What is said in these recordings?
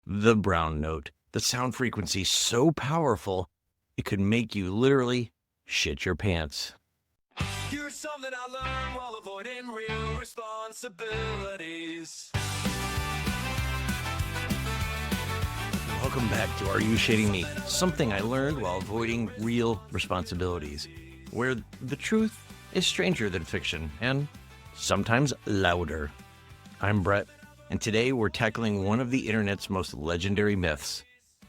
The brown note, the sound frequency so powerful, it could make you literally shit your pants. Here's something I learned while avoiding real responsibilities. Welcome back to Are You Shitting Me? Something I learned while avoiding real responsibilities, where the truth is stranger than fiction and sometimes louder. I'm Brett, and today we're tackling one of the internet's most legendary myths,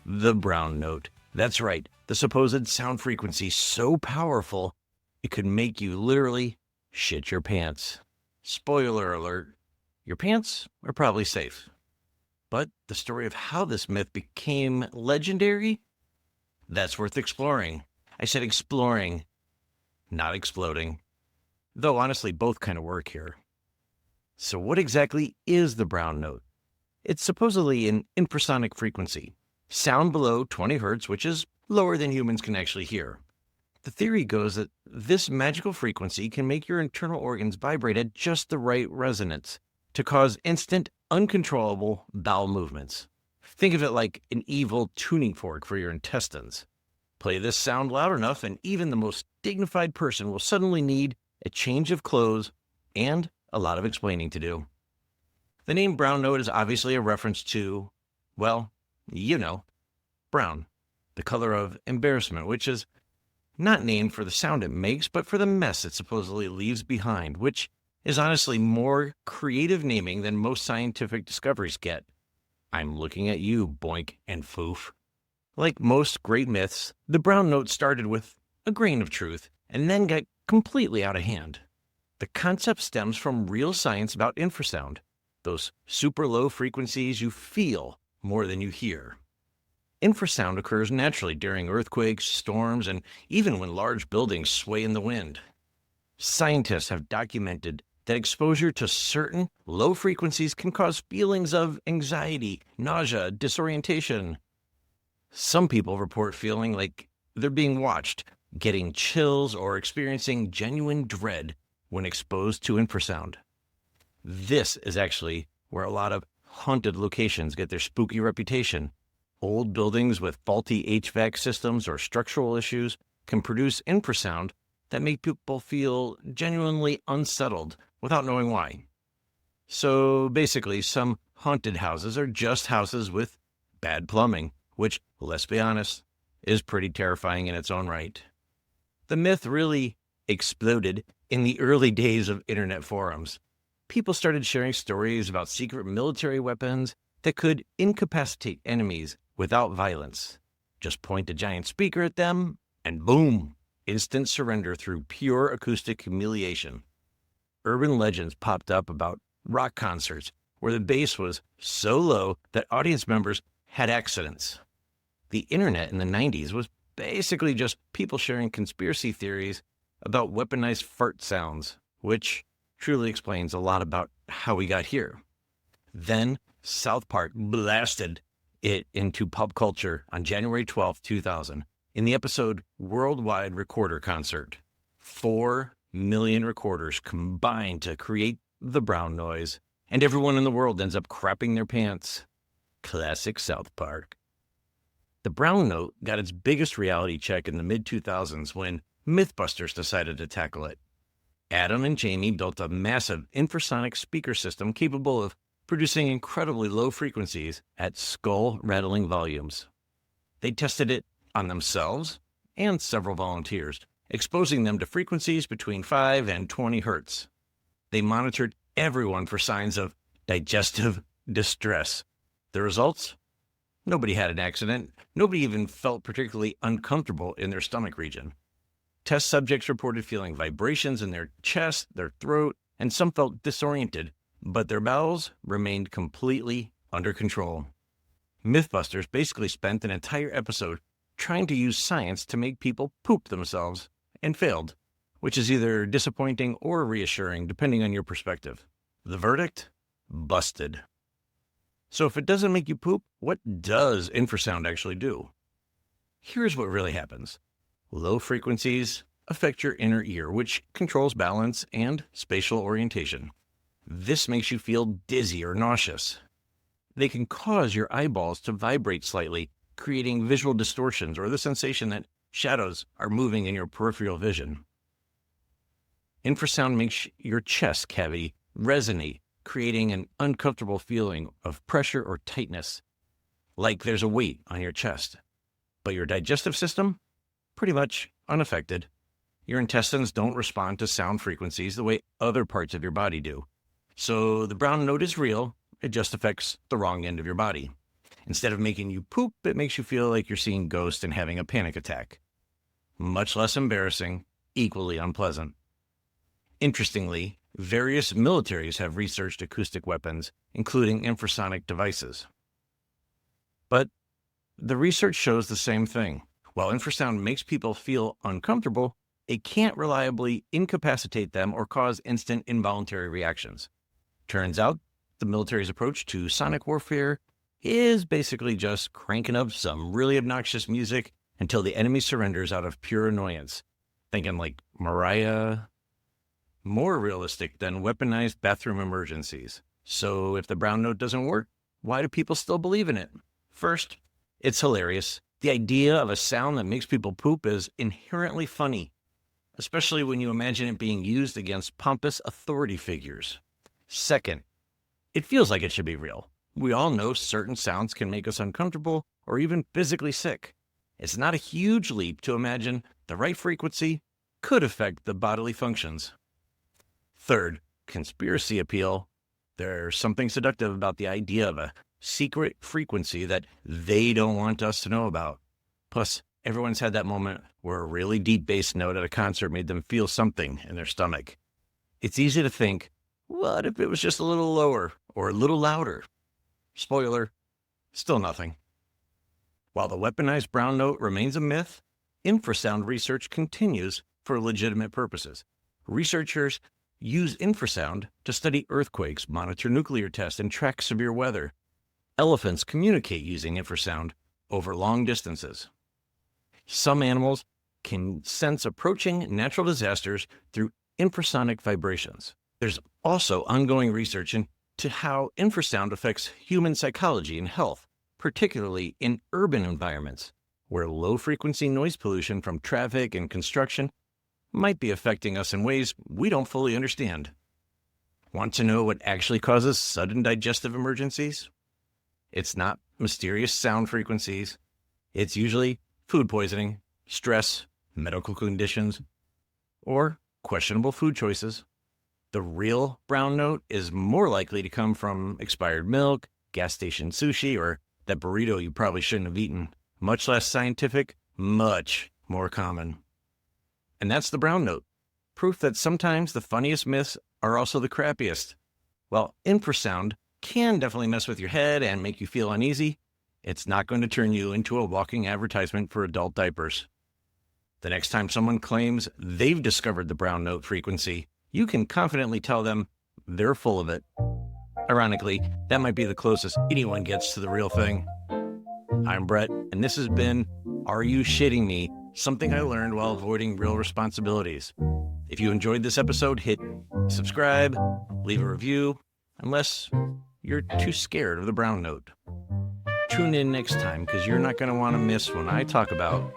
the brown note. That's right, the supposed sound frequency so powerful it could make you literally shit your pants. Spoiler alert, your pants are probably safe. But the story of how this myth became legendary, that's worth exploring. I said exploring, not exploding. Though honestly, both kind of work here. So what exactly is the brown note? It's supposedly an infrasonic frequency, sound below 20 hertz, which is lower than humans can actually hear. The theory goes that this magical frequency can make your internal organs vibrate at just the right resonance to cause instant, uncontrollable bowel movements. Think of it like an evil tuning fork for your intestines. Play this sound loud enough and even the most dignified person will suddenly need a change of clothes and a lot of explaining to do. The name brown note is obviously a reference to, well, you know, brown, the color of embarrassment, which is not named for the sound it makes, but for the mess it supposedly leaves behind, which is honestly more creative naming than most scientific discoveries get. I'm looking at you, boink and foof. Like most great myths, the brown note started with a grain of truth and then got completely out of hand. The concept stems from real science about infrasound, those super low frequencies you feel more than you hear. Infrasound occurs naturally during earthquakes, storms, and even when large buildings sway in the wind. Scientists have documented that exposure to certain low frequencies can cause feelings of anxiety, nausea, disorientation. Some people report feeling like they're being watched, getting chills, or experiencing genuine dread when exposed to infrasound. This is actually where a lot of haunted locations get their spooky reputation. Old buildings with faulty HVAC systems or structural issues can produce infrasound that make people feel genuinely unsettled without knowing why. So basically, some haunted houses are just houses with bad plumbing, which, let's be honest, is pretty terrifying in its own right. The myth really exploded in the early days of internet forums. People started sharing stories about secret military weapons that could incapacitate enemies without violence. Just point a giant speaker at them, and boom, instant surrender through pure acoustic humiliation. Urban legends popped up about rock concerts where the bass was so low that audience members had accidents. The internet in the 90s was basically just people sharing conspiracy theories about weaponized fart sounds, which truly explains a lot about how we got here. Then South Park blasted it into pop culture on January 12, 2000, in the episode Worldwide Recorder Concert. 4 million recorders combined to create the brown noise, and everyone in the world ends up crapping their pants. Classic South Park. The brown note got its biggest reality check in the mid-2000s when MythBusters decided to tackle it. Adam and Jamie built a massive infrasonic speaker system capable of producing incredibly low frequencies at skull-rattling volumes. They tested it on themselves and several volunteers, exposing them to frequencies between 5 and 20 hertz. They monitored everyone for signs of digestive distress. The results? Nobody had an accident. Nobody even felt particularly uncomfortable in their stomach region. Test subjects reported feeling vibrations in their chest, their throat, and some felt disoriented, but their bowels remained completely under control. MythBusters basically spent an entire episode trying to use science to make people poop themselves, and failed, which is either disappointing or reassuring depending on your perspective. The verdict? Busted. So if it doesn't make you poop, what does infrasound actually do? Here's what really happens. Low frequencies affect your inner ear, which controls balance and spatial orientation. This makes you feel dizzy or nauseous. They can cause your eyeballs to vibrate slightly, creating visual distortions or the sensation that shadows are moving in your peripheral vision. Infrasound makes your chest cavity resonate, creating an uncomfortable feeling of pressure or tightness, like there's a weight on your chest. But your digestive system? Pretty much unaffected. Your intestines don't respond to sound frequencies the way other parts of your body do. So the brown note is real, it just affects the wrong end of your body. Instead of making you poop, it makes you feel like you're seeing ghosts and having a panic attack. Much less embarrassing, equally unpleasant. Interestingly, various militaries have researched acoustic weapons, including infrasonic devices. But the research shows the same thing. While infrasound makes people feel uncomfortable, it can't reliably incapacitate them or cause instant involuntary reactions. Turns out, the military's approach to sonic warfare is basically just cranking up some really obnoxious music until the enemy surrenders out of pure annoyance. Thinking like Mariah. More realistic than weaponized bathroom emergencies. So if the brown note doesn't work, why do people still believe in it? First, it's hilarious. The idea of a sound that makes people poop is inherently funny, especially when you imagine it being used against pompous authority figures. Second, it feels like it should be real. We all know certain sounds can make us uncomfortable or even physically sick. It's not a huge leap to imagine the right frequency could affect the bodily functions. Third, conspiracy appeal. There's something seductive about the idea of a secret frequency that they don't want us to know about. Plus, everyone's had that moment where a really deep bass note at a concert made them feel something in their stomach. It's easy to think, what if it was just a little lower or a little louder? Spoiler, still nothing. While the weaponized brown note remains a myth, infrasound research continues for legitimate purposes. Researchers use infrasound to study earthquakes, monitor nuclear tests, and track severe weather. Elephants communicate using infrasound over long distances. Some animals can sense approaching natural disasters through infrasonic vibrations. There's also ongoing research into how infrasound affects human psychology and health, particularly in urban environments, where low-frequency noise pollution from traffic and construction might be affecting us in ways we don't fully understand. Want to know what actually causes sudden digestive emergencies? It's not mysterious sound frequencies. It's usually food poisoning, stress, medical conditions, or questionable food choices. The real brown note is more likely to come from expired milk, gas station sushi, or that burrito you probably shouldn't have eaten. Much less scientific, much more common. And that's the brown note. Proof that sometimes the funniest myths are also the crappiest. While infrasound can definitely mess with your head and make you feel uneasy, it's not going to turn you into a walking advertisement for adult diapers. The next time someone claims they've discovered the brown note frequency, you can confidently tell them they're full of it. Ironically, that might be the closest anyone gets to the real thing. I'm Brett, and this has been Are You Shitting Me? Something I learned while avoiding real responsibilities. If you enjoyed this episode, hit subscribe, leave a review, unless you're too scared of the brown note. Tune in next time, because you're not going to want to miss when I talk about